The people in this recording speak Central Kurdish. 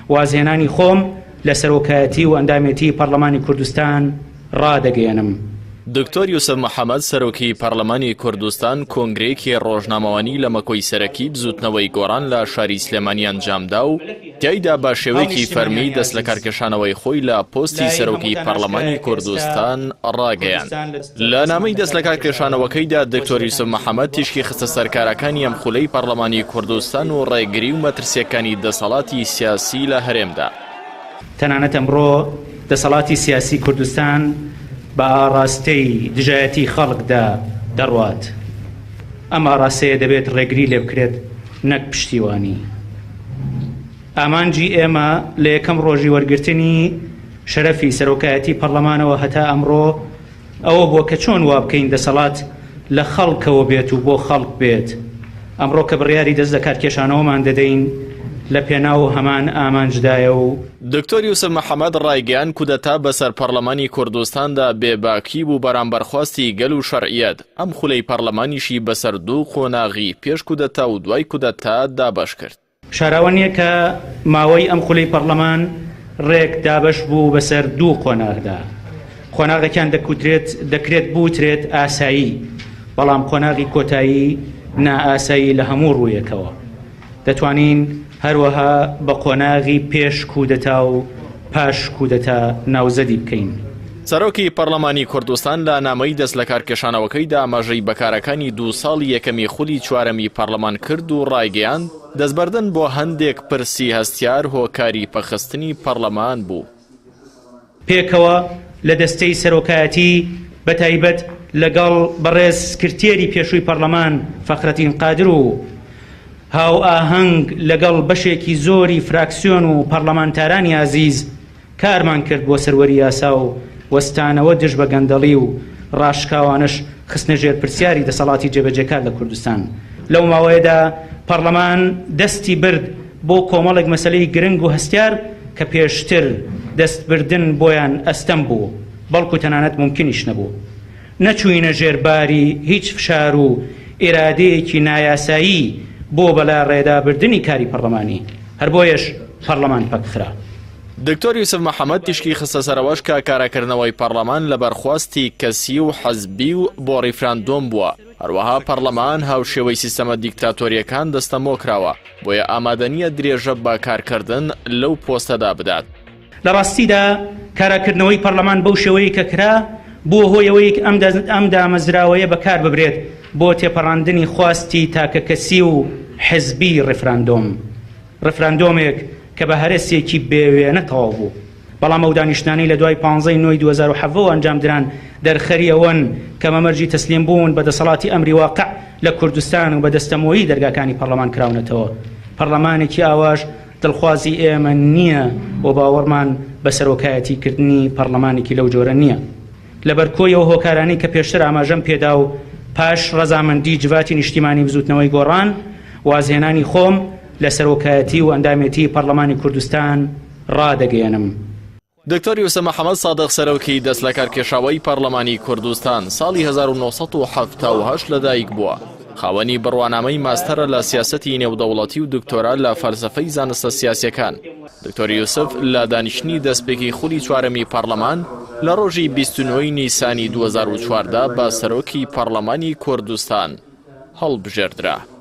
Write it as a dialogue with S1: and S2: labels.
S1: وازهێنانی خۆم لە سەرۆکایەتی و ئەندامێتی پەرلەمانی کوردستان ڕادەگەێنم.
S2: دکتۆر یوسف محەممەد سەرۆکی پەرلەمانی کوردستان کۆنگرێکی ڕۆژنامەوانی لە مەکۆی سەرەکی بزوتنەوەی گۆڕان لە شاری سلێمانی ئەنجامدا و تیایدا بە شێوەیەکی فەرمی دەست لە کارکێشانەوەی خۆی لە پۆستی سەرۆکی پەرلەمانی کوردستان ڕاگەیاند. لە نامەی دەست لە کارکێشانەوەکەیدا دکتۆر یوسف محەممەد تیشکی خستە سەرکارەکانی ئەم خولەی پەرلەمانی کوردستان و ڕێگری و مەترسیەکانی دەسەڵاتی سیاسی لە هەرێمدا.
S1: تەنانەت ئەمڕۆ دەسەڵاتی سیاسی کوردستان بە ئاڕاستەی دژایەتی خەڵکدا دەڕوات. ئەم ئاڕاستەیە دەبێت ڕێگری لێ بکرێت نەک پشتیوانی. ئامانجی ئێمە لە یەکەم ڕۆژی وەرگرتنی شەرەفی سەرۆکایەتی پەرلەمانەوە هەتا ئەمڕۆ ئەوە بووە کە چۆن وا بکەین دەسەڵات لە خەڵکەوە بێت و بۆ خەڵک بێت. ئەمڕۆ کە بڕیاری دەست لە کارکێشانەوەمان دەدەین لە پێناو هەمان ئامانجدایە و
S2: دکتۆر یوسف محەممەد ڕایگەیان کودەتا بەسەر پەرلەمانی کوردستاندا بێباکی بوو بەرامبەرخواستی گەل و شەرعیەت. ئەم خولەی پەرلەمانیشی بەسەر دوو قۆناغی پێش کودەتا و دوای کودەتا دابەش کرد.
S1: شاراوە نییە کە ماوەی ئەم خولەی پەرلەمان ڕێک دابەش بوو بەسەر دوو قۆناغدا. قۆناغەکان دەکرێت بوترێت ئاسایی، بەڵام قۆناغی کۆتایی نائاسایی لە هەموو ڕوویەکەوە. دەتوانین هەروەها بە قۆناغی پێش کودەتا و پاش کودەتا ناوزەدی بکەین.
S2: سەرۆکی پەرلەمانی کوردستان لە نامەی دەست لە کارکێشانەوەکەیدا ئاماژەی بەکارەکانی 2 ساڵی یەکەمی خولی چوارەمی پەرلەمان کرد و ڕایگەیاند دەستبەردن بۆ هەندێک پرسی هەستیار هۆکاری پەخستنی پەرلەمان بوو.
S1: پێکەوە لە دەستەی سەرۆکایەتی بەتایبەت لەگەڵ بەڕێز سکرتێری پێشووی پەرلەمان فەخرەتین قادر و هاو ئاهەنگ لەگەڵ بەشێکی زۆری فراکسیۆن و پەرلەمانتارانی عزیز کارمان کرد بۆ سەروەری یاسا و وەستانەوە دژ بە گەندەڵی و ڕاشکاوانش خستنە ژێر پرسیاری دەسەڵاتی جێبەجێکار لە کوردستان. لەو ماوەیەدا پەرلەمان دەستی برد بۆ کۆمەڵێک مەسەلەی گرنگ و هەستیار کە پێشتر دەستبردن بۆیان ئەستەم بوو، بەڵکو تەنانەت ممکنیش نەبوو. نەچووینە ژێرباری هیچ فشار و ئێرادەیەکی نایاسایی بۆ بەلا ڕێدابردنی کاری پەرلەمانی، هەر بۆیەش پەرلەمان پەکخرا.
S2: دکتۆر یوسف محەممەد تیشکی خستە سەرەوەش کە کارەکردنەوەی پەرلەمان لە بەرخواستی کەسی و حەزبی و بۆ ڕیفراندۆم بووە. هەروەها پەرلەمان هاوشێوەی سیستەمە دیکتاتۆریەکان دەستەمۆکراوە، بۆیە ئامادە نییە درێژە بە کارکردن لەو پۆستەدا بدات.
S1: لە ڕاستیدا کارەکردنەوەی پەرلەمان بەو شێوەیە کە کرا بووە هۆیەوەی ئەم دامەزراوەیە بەکار ببرێت بۆ تێپەڕاندنی خواستی تاکە کەسی و حزبی ڕفراندۆمێک کە بە هەرسێکی بێوێنە تەواو بوو. بەڵام ئەو دانیشتانی لە دوای 15 نۆی 2007 ئەنجامدران دەرخەری ئەوەن کە مەمەرجی تەسلیم بوون بە دەسەڵاتی ئەمری واقع لە کوردستان و بە دەستەمۆیی دەرگاکانی پەرلەمان کراونەتەوە. پەرلەمانێکی ئاواش دڵخوازی ئێمە نییە و باوەڕمان بە سەرۆکایەتیکردنی پەرلەمانێکی لەو جۆرە نییە. لەبەر کۆیەوە هۆکارانی کە پێشتر ئاماژەم پێدا و پاش ڕەزامەندی جواتی نیشتیمانی بزوتنەوەی گۆڕان وازهێنانی خۆم لە سەرۆکایەتی و ئەندامێتی پەرلەمانی کوردستان ڕادەگەێنم.
S2: دکتۆر یوسف محەممەد سادق سەرۆکی دەست لە کارکێشاوەی پەرلەمانی کوردستان ساڵی 1970 لەدایک بووە. خاوەنی بڕوانامەی ماستەرە لە سیاسەتی نێودەوڵەتی و دکتۆرا لە فەلسەفەی زانستە سیاسیەکان. دکتۆر یوسف لە دانیشتنی دەستپێکی خولی چوارەمی پەرلەمان لە ڕۆژی 29 نیسانی 2014 بە سەرۆکی پەرلەمانی کوردستان هەڵبژێردرا.